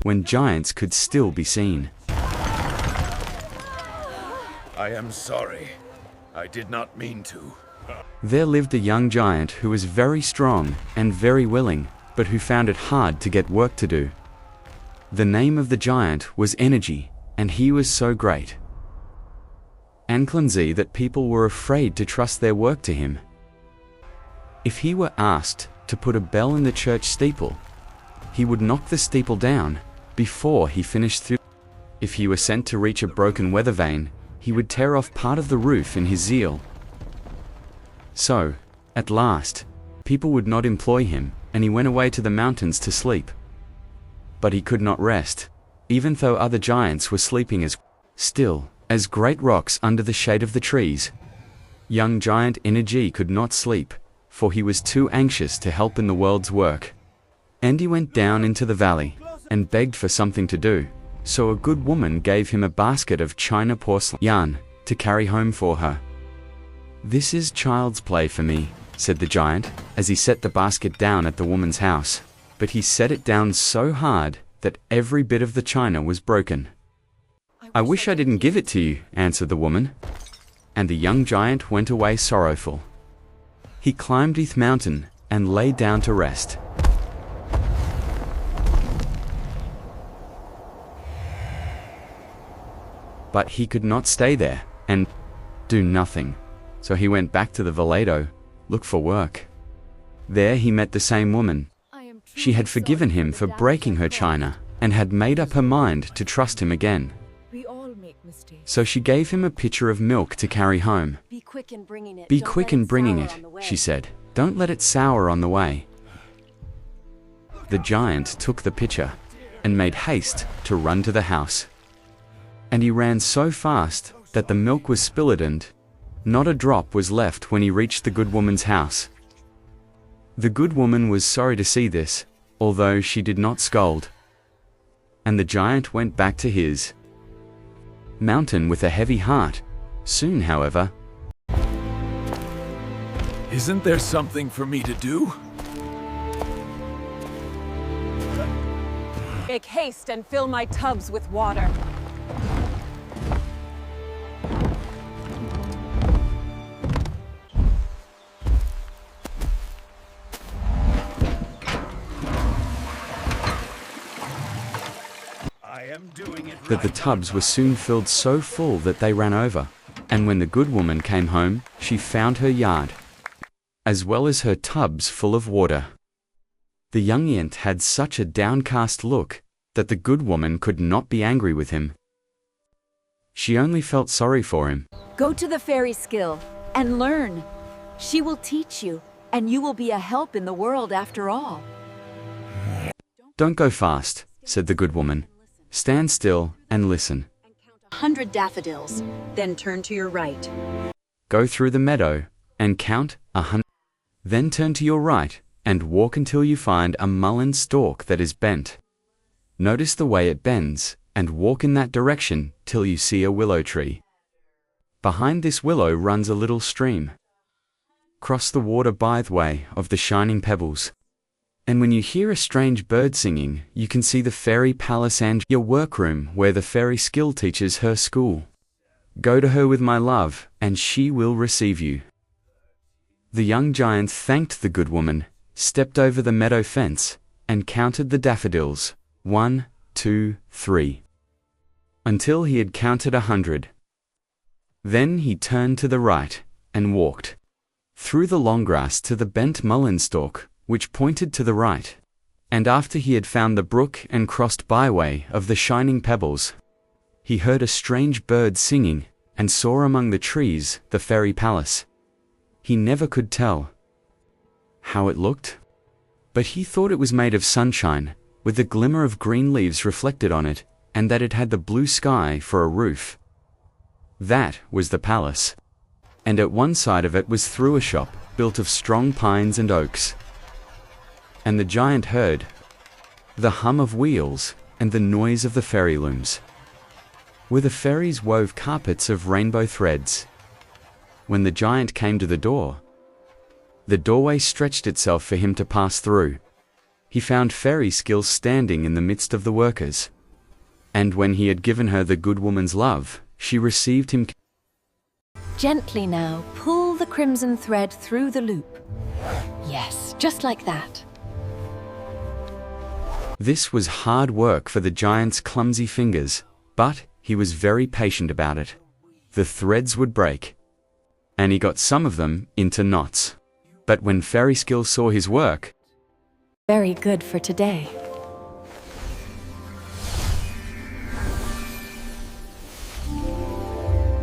when giants could still be seen. I am sorry. I did not mean to. There lived a young giant who was very strong and very willing, but who found it hard to get work to do. The name of the giant was Energy, and he was so great and clumsy that people were afraid to trust their work to him. If he were asked to put a bell in the church steeple, he would knock the steeple down before he finished through. If he were sent to reach a broken weather vane, he would tear off part of the roof in his zeal. So, at last, people would not employ him, and he went away to the mountains to sleep. But he could not rest, even though other giants were sleeping as still as great rocks under the shade of the trees. Young giant Energy could not sleep, for he was too anxious to help in the world's work. And he went down into the valley and begged for something to do. So a good woman gave him a basket of china porcelain yarn to carry home for her. "This is child's play for me," said the giant, as he set the basket down at the woman's house. But he set it down so hard that every bit of the china was broken. "I wish I didn't give it to you," answered the woman. And the young giant went away sorrowful. He climbed Earth Mountain and lay down to rest. But he could not stay there and do nothing. So he went back to the Valado, look for work. There he met the same woman. She had forgiven him for breaking her china and had made up her mind to trust him again. So she gave him a pitcher of milk to carry home. Be quick in bringing it. "Be quick in bringing it," she said. "Don't let it sour on the way." The giant took the pitcher and made haste to run to the house. And he ran so fast that the milk was spilled and not a drop was left when he reached the good woman's house. The good woman was sorry to see this, although she did not scold. And the giant went back to his mountain with a heavy heart. Soon, however, Isn't there something for me to do? Make haste and fill my tubs with water. that the tubs were soon filled so full that they ran over. And when the good woman came home, she found her yard, as well as her tubs full of water. The young ant had such a downcast look that the good woman could not be angry with him. She only felt sorry for him. Go to the fairy skill and learn. She will teach you, and you will be a help in the world after all. Don't go fast, said the good woman. Stand still and listen. 100 daffodils, then turn to your right. Go through the meadow and count 100. Then turn to your right and walk until you find a mullein stalk that is bent. Notice the way it bends and walk in that direction till you see a willow tree. Behind this willow runs a little stream. Cross the water by the way of the shining pebbles. And when you hear a strange bird singing, you can see the fairy palace and your workroom where the fairy skill teaches her school. Go to her with my love, and she will receive you. The young giant thanked the good woman, stepped over the meadow fence, and counted the daffodils, 1, 2, 3, until he had counted 100. Then he turned to the right, and walked through the long grass to the bent mullein stalk, which pointed to the right. And after he had found the brook and crossed byway of the shining pebbles, he heard a strange bird singing, and saw among the trees the fairy palace. He never could tell how it looked, but he thought it was made of sunshine, with the glimmer of green leaves reflected on it, and that it had the blue sky for a roof. That was the palace, and at one side of it was through a shop built of strong pines and oaks. And the giant heard the hum of wheels and the noise of the fairy looms, where the fairies wove carpets of rainbow threads. When the giant came to the doorway stretched itself for him to pass through. he found Fairy Skill standing in the midst of the workers. And when he had given her the good woman's love, she received him. Gently now, pull the crimson thread through the loop. Yes, just like that. This was hard work for the giant's clumsy fingers, but he was very patient about it. The threads would break, and he got some of them into knots. But when Fairy Skill saw his work, Very good for today.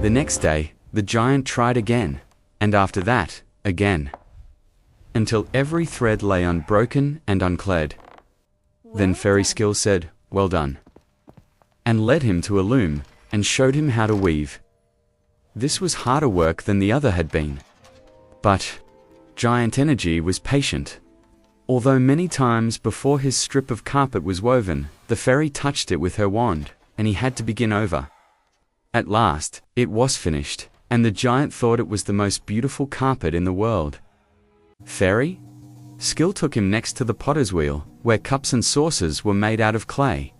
the next day, the giant tried again, and after that, again, until every thread lay unbroken and unclad. Then Fairy Skill said, "Well done," and led him to a loom, and showed him how to weave. This was harder work than the other had been. But Giant Energy was patient. Although many times before his strip of carpet was woven, the fairy touched it with her wand, and he had to begin over. At last, it was finished, and the giant thought it was the most beautiful carpet in the world. Fairy Skill took him next to the potter's wheel, where cups and saucers were made out of clay,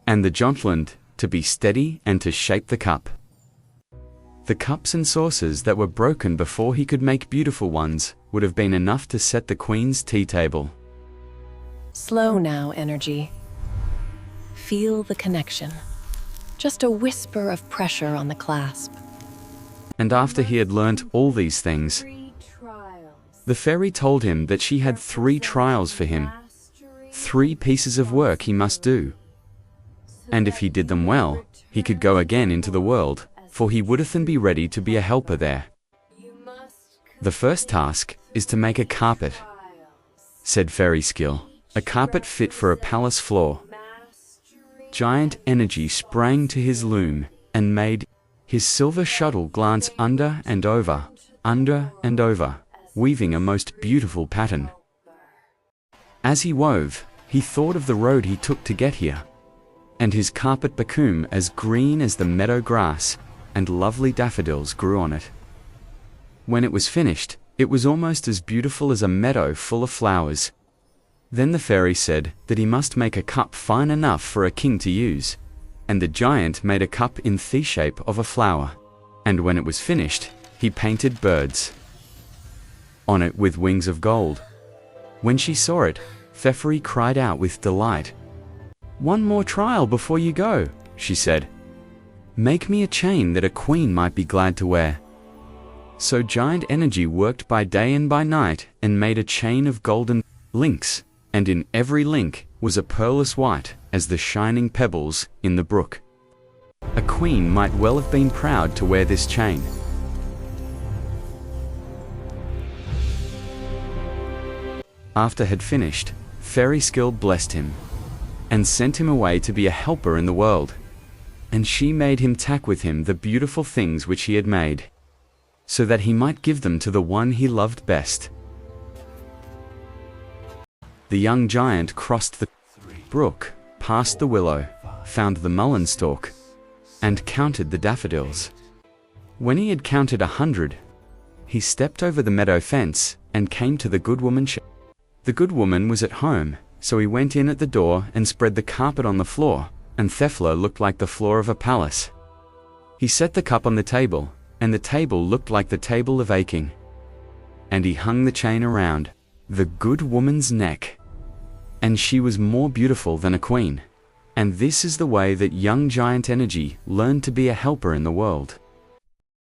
and the giant learned to be steady and to shape the cup. The cups and saucers that were broken before he could make beautiful ones would have been enough to set the queen's tea table. Slow now, Energy. Feel the connection. Just a whisper of pressure on the clasp. And after he had learnt all these things, the fairy told him that she had 3 trials for him, 3 pieces of work he must do. And if he did them well, he could go again into the world, for he would then be ready to be a helper there. The first task is to make a carpet, said Fairy Skill, a carpet fit for a palace floor. Giant Energy sprang to his loom, and made his silver shuttle glance under and over, weaving a most beautiful pattern. As he wove, he thought of the road he took to get here, and his carpet became as green as the meadow grass, and lovely daffodils grew on it. When it was finished, it was almost as beautiful as a meadow full of flowers. Then the fairy said that he must make a cup fine enough for a king to use, and the giant made a cup in the shape of a flower, and when it was finished, he painted birds on it with wings of gold. When she saw it, Fairy cried out with delight. "One more trial before you go," she said. "Make me a chain that a queen might be glad to wear." So Giant Energy worked by day and by night and made a chain of golden links, and in every link was a pearl as white as the shining pebbles in the brook. A queen might well have been proud to wear this chain. After had finished, Fairy Skill blessed him, and sent him away to be a helper in the world. And she made him tack with him the beautiful things which he had made, so that he might give them to the one he loved best. The young giant crossed the brook, passed the willow, found the mullein stalk, and counted the daffodils. When he had counted 100, he stepped over the meadow fence and came to the good woman's. The good woman was at home, so he went in at the door and spread the carpet on the floor, and Thefla looked like the floor of a palace. He set the cup on the table, and the table looked like the table of aching. And he hung the chain around the good woman's neck, and she was more beautiful than a queen. And this is the way that young Giant Energy learned to be a helper in the world.